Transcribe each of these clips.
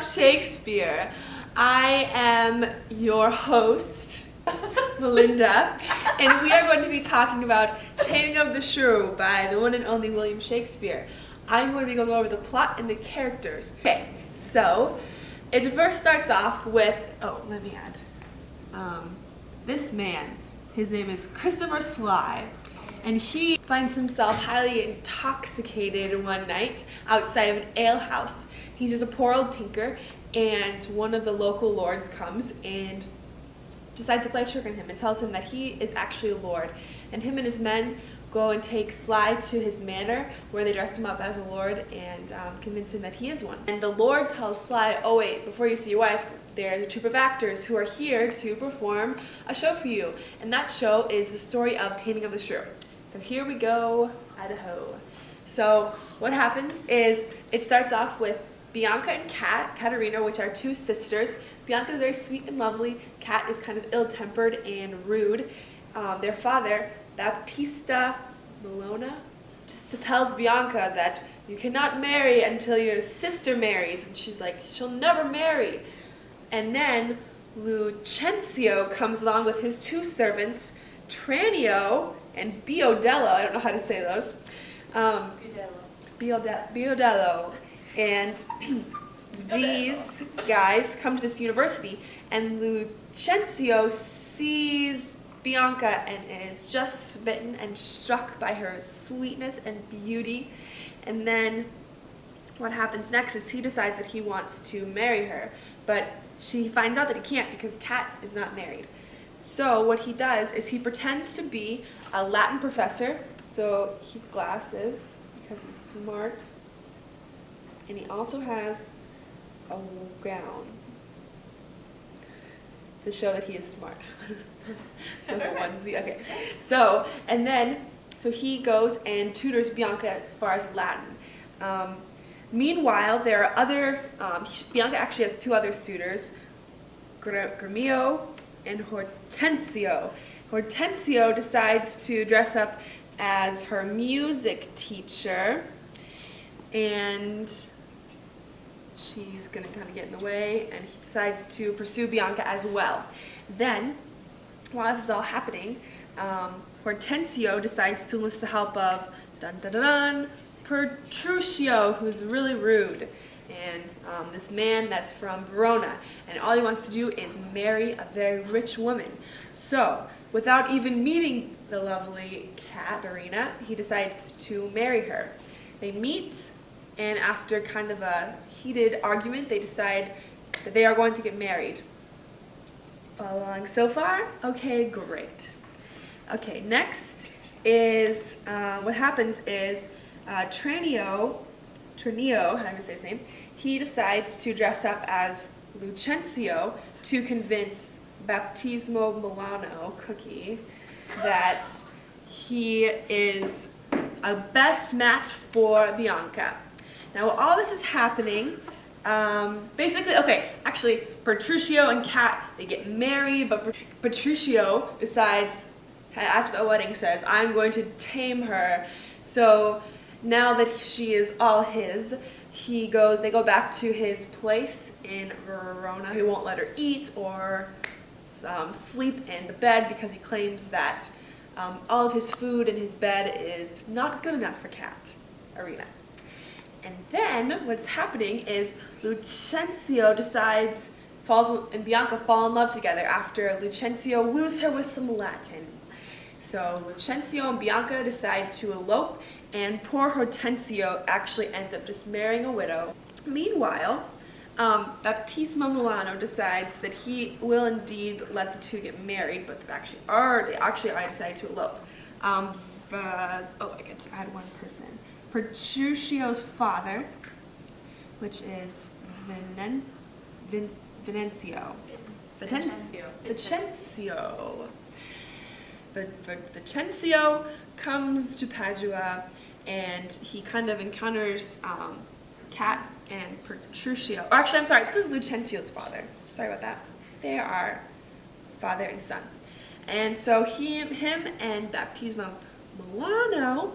of Shakespeare. I am your host, Melinda, and we are going to be talking about Taming of the Shrew by the one and only William Shakespeare. I'm going to be going over the plot and the characters. Okay, so it first starts off with, let me add, this man, his name is Christopher Sly, and he finds himself highly intoxicated one night outside of an alehouse. He's just a poor old tinker, and one of the local lords comes and decides to play a trick on him and tells him that he is actually a lord. And him and his men go and take Sly to his manor, where they dress him up as a lord and convince him that he is one. And the lord tells Sly, oh wait, before you see your wife, there's a troupe of actors who are here to perform a show for you. And that show is the story of Taming of the Shrew. So here we go, Idaho. So what happens is it starts off with Bianca and Katerina, which are two sisters. Bianca is very sweet and lovely. Kat is kind of ill-tempered and rude. Their father, Baptista Milona, just tells Bianca that you cannot marry until your sister marries. And she's like, she'll never marry. And then Lucentio comes along with his two servants, Tranio and Biodello. I don't know how to say those. Biodello. And these guys come to this university, and Lucentio sees Bianca and is just smitten and struck by her sweetness and beauty. And then what happens next is he decides that he wants to marry her, but she finds out that he can't because Kat is not married. So what he does is he pretends to be a Latin professor, so he's glasses because he's smart, and he also has a gown to show that he is smart. So the onesie, okay. So he goes and tutors Bianca as far as Latin. Meanwhile, there are other, Bianca actually has two other suitors, Gremio and Hortensio. Hortensio decides to dress up as her music teacher, and she's going to kind of get in the way, and he decides to pursue Bianca as well. Then, while this is all happening, Hortensio decides to enlist the help of Petruchio, who's really rude, and this man that's from Verona, and all he wants to do is marry a very rich woman. So, without even meeting the lovely Katerina, he decides to marry her. They meet, and after kind of a heated argument, they decide that they are going to get married. Follow along so far? Okay, great. Okay, next is, what happens is Tranio, how do you say his name? He decides to dress up as Lucentio to convince Baptismo Milano, Cookie, that he is a best match for Bianca. Now, while all this is happening, actually, Petruchio and Kat, they get married, but Petruchio decides, after the wedding, says, I'm going to tame her. So now that she is all his, they go back to his place in Verona. He won't let her eat or sleep in the bed because he claims that all of his food and his bed is not good enough for Katerina. And then what's happening is Lucentio and Bianca fall in love together after Lucentio woos her with some Latin. So Lucentio and Bianca decide to elope, and poor Hortensio actually ends up just marrying a widow. Meanwhile, Baptismo Milano decides that he will indeed let the two get married, but they actually are decided to elope. I get to add one person. Petruchio's father, which is Vincencio. Vincencio comes to Padua, and he kind of encounters Kat and Petruchio. Or actually, I'm sorry, this is Lucencio's father. Sorry about that. They are father and son. And so him and Baptismo Milano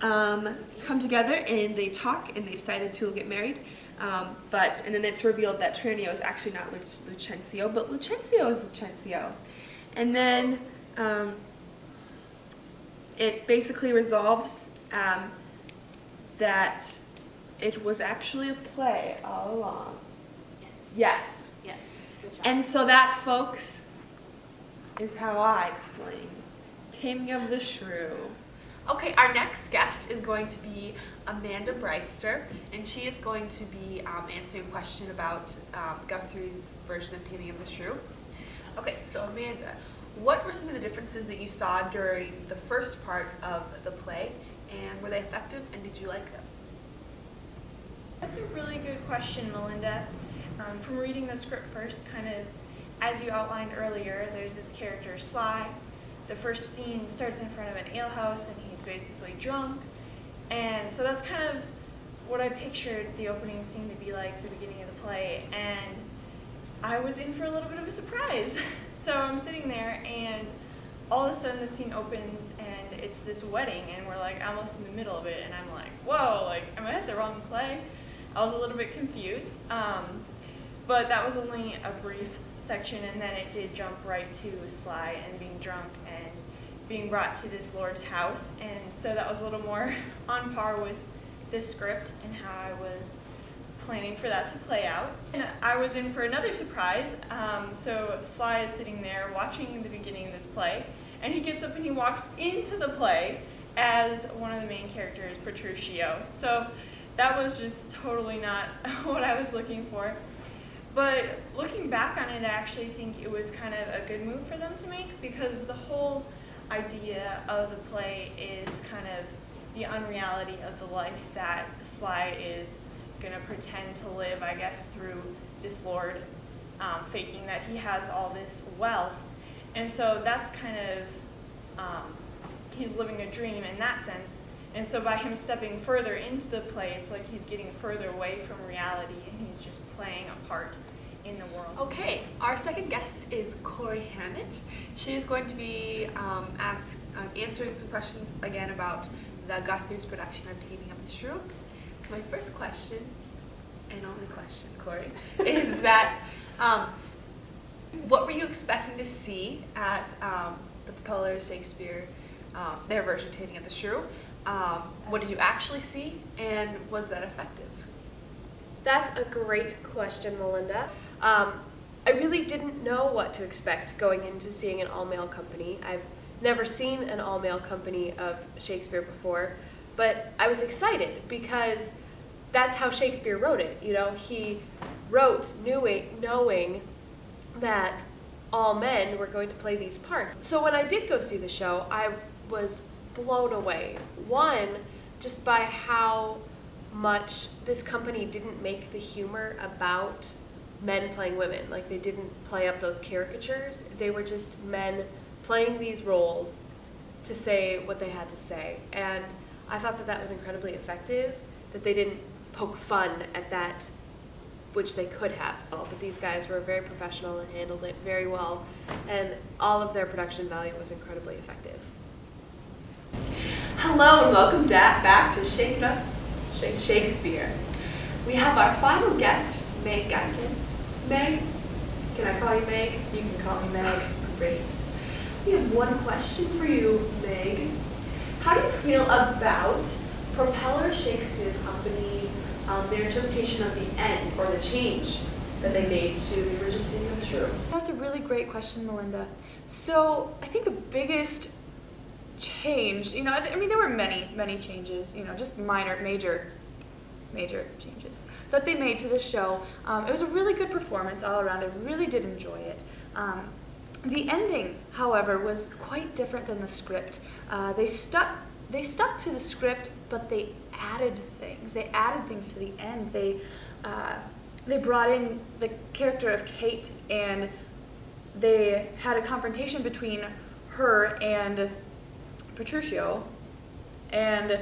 come together and they talk and they decided to get married. And then it's revealed that Tranio is actually not Lucentio, but Lucentio is Lucentio. And then it basically resolves that it was actually a play all along. Yes. Yes. Good job. And so that, folks, is how I explained Taming of the Shrew. Okay, our next guest is going to be Amanda Breister, and she is going to be answering a question about Guthrie's version of Taming of the Shrew. Okay, so Amanda, what were some of the differences that you saw during the first part of the play, and were they effective, and did you like them? That's a really good question, Melinda. From reading the script first, kind of as you outlined earlier, there's this character, Sly. The first scene starts in front of an alehouse and he's basically drunk. And so that's kind of what I pictured the opening scene to be like, the beginning of the play. And I was in for a little bit of a surprise. So I'm sitting there and all of a sudden the scene opens and it's this wedding and we're like almost in the middle of it and I'm like, whoa, like am I at the wrong play? I was a little bit confused. But that was only a brief section, and then it did jump right to Sly and being drunk and being brought to this lord's house, and so that was a little more on par with this script and how I was planning for that to play out. And I was in for another surprise. So Sly is sitting there watching the beginning of this play, and he gets up and he walks into the play as one of the main characters, Petruchio. So that was just totally not what I was looking for. But looking back on it, I actually think it was kind of a good move for them to make, because the whole idea of the play is kind of the unreality of the life that Sly is going to pretend to live, I guess, through this lord, faking that he has all this wealth. And so that's kind of, he's living a dream in that sense. And so by him stepping further into the play, it's like he's getting further away from reality and he's just playing a part in the world. Okay, our second guest is Corey Hammett. She is going to be answering some questions again about the Guthrie's production of Taming of the Shrew. My first question, and only question, Corey, is that what were you expecting to see at the Propeller Shakespeare, their version of Taming of the Shrew? What did you actually see, and was that effective? That's a great question, Melinda. I really didn't know what to expect going into seeing an all-male company. I've never seen an all-male company of Shakespeare before, but I was excited because that's how Shakespeare wrote it. You know, he wrote knowing that all men were going to play these parts. So when I did go see the show, I was blown away. One, just by how much this company didn't make the humor about men playing women. Like, they didn't play up those caricatures. They were just men playing these roles to say what they had to say. And I thought that that was incredibly effective, that they didn't poke fun at that, which they could have. But these guys were very professional and handled it very well, and all of their production value was incredibly effective. Hello and welcome back to Shake It Up Shakespeare. We have our final guest, Meg Geigen. Meg, can I call you Meg? You can call me Meg. Great. We have one question for you, Meg. How do you feel about Propeller Shakespeare's company, their interpretation of the end, or the change that they made to the original Taming of the Shrew? That's a really great question, Melinda. So I think the biggest change, I mean, there were many changes, just major changes that they made to the show. It was a really good performance all around. I really did enjoy it. The ending, however, was quite different than the script. They stuck to the script, but they added things. They added things to the end. They brought in the character of Kate, and they had a confrontation between her and Petruchio, and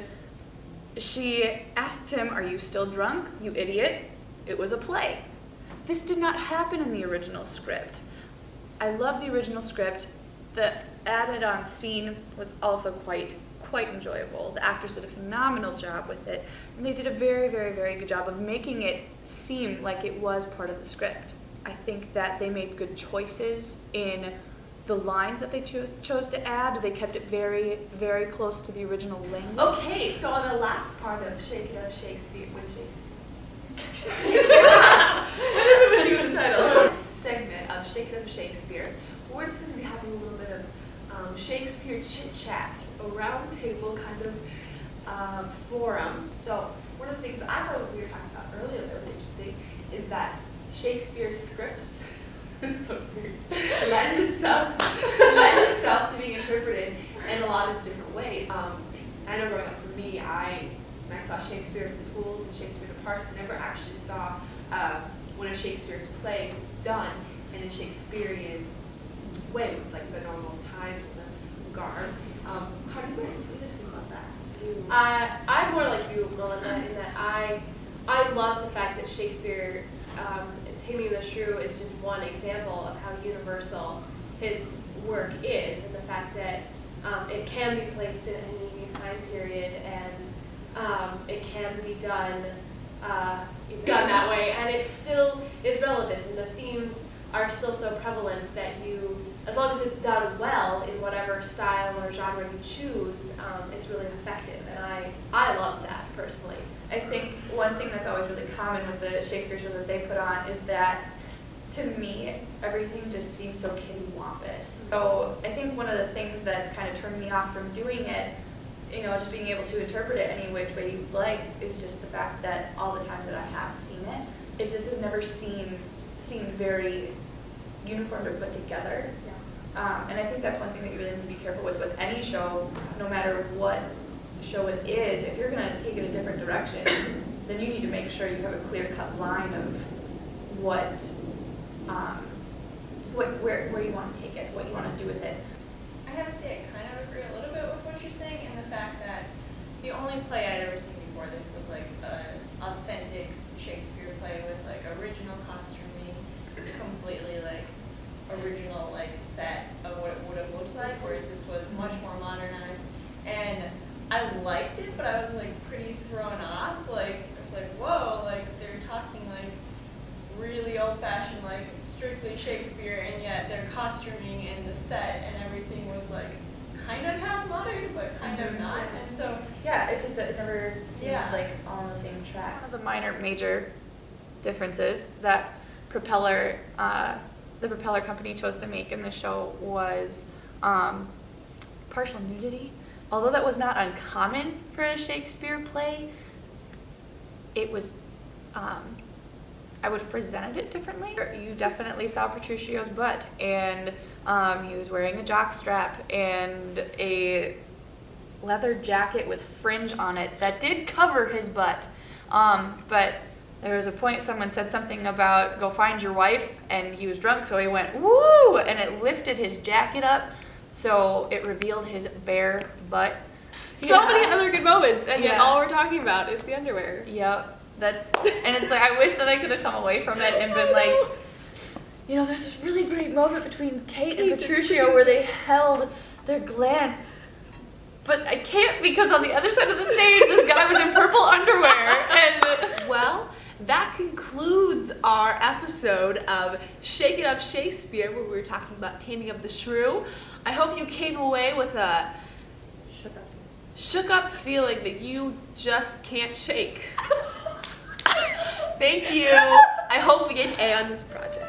she asked him, "Are you still drunk, you idiot?" It was a play. This did not happen in the original script. I love the original script. The added on scene was also quite quite enjoyable. The actors did a phenomenal job with it, and they did a very, very, very good job of making it seem like it was part of the script. I think that they made good choices in the lines that they chose to add. They kept it very, very close to the original language. Okay, so on the last part of Shake It Up Shakespeare with Shakespeare. What is it with you with the title? This segment of Shake It Up Shakespeare, we're just going to be having a little bit of Shakespeare chit-chat, a round table kind of forum. So one of the things I thought we were talking about earlier that was interesting is that Shakespeare's scripts so serious. lends itself to being interpreted in a lot of different ways. I know growing up for me, when I saw Shakespeare in schools and Shakespeare in the parks, I never actually saw one of Shakespeare's plays done in a Shakespearean way with like the normal times and the garb. How do you guys think about that? I'm more like you, Melinda, in that I love the fact that Shakespeare, Taming the Shrew is just one example of how universal his work is, and the fact that it can be placed in any time period, and it can be done that way, and it still is relevant, and the themes are still so prevalent that as long as it's done well in whatever style or genre you choose, it's really effective, and I love that personally. I think one thing that's always really common with the Shakespeare shows that they put on is that, to me, everything just seems so kittywampus. So I think one of the things that's kind of turned me off from doing it, just being able to interpret it any which way you like, is just the fact that all the times that I have seen it, it just has never seemed very uniform or put together. Yeah. And I think that's one thing that you really need to be careful with any show, no matter what show it is. If you're going to take it a different direction, then you need to make sure you have a clear-cut line of where you want to take it, what you want to do with it. I have to say I kind of agree a little bit with what you're saying in the fact that the only play I'd ever seen before this was like an authentic Shakespeare play with like original costuming, completely like original like set of what it would have looked like, whereas this was much more modernized. And I liked it, but I was like pretty thrown off. Like I was like, whoa, like they're talking like really old-fashioned, like strictly Shakespeare, and yet their costuming and the set and everything was like kind of half modern, but kind of not. And so Yeah, it never seems like all on the same track. One of the minor major differences that the Propeller Company chose to make in the show was partial nudity. Although that was not uncommon for a Shakespeare play, it was, I would have presented it differently. You definitely saw Petruchio's butt, and he was wearing a jockstrap and a leather jacket with fringe on it that did cover his butt. But there was a point someone said something about go find your wife, and he was drunk, so he went, woo, and it lifted his jacket up. So it revealed his bare butt. So many other good moments, and yet all we're talking about is the underwear. Yep. And it's like, I wish that I could have come away from it and been like, there's this really great moment between Kate and Petruchio where they held their glance. But I can't, because on the other side of the stage, this guy was in purple underwear. And Well, that concludes our episode of Shake It Up Shakespeare, where we were talking about Taming of the Shrew. I hope you came away with a shook up feeling that you just can't shake. Thank you. I hope we get an A on this project.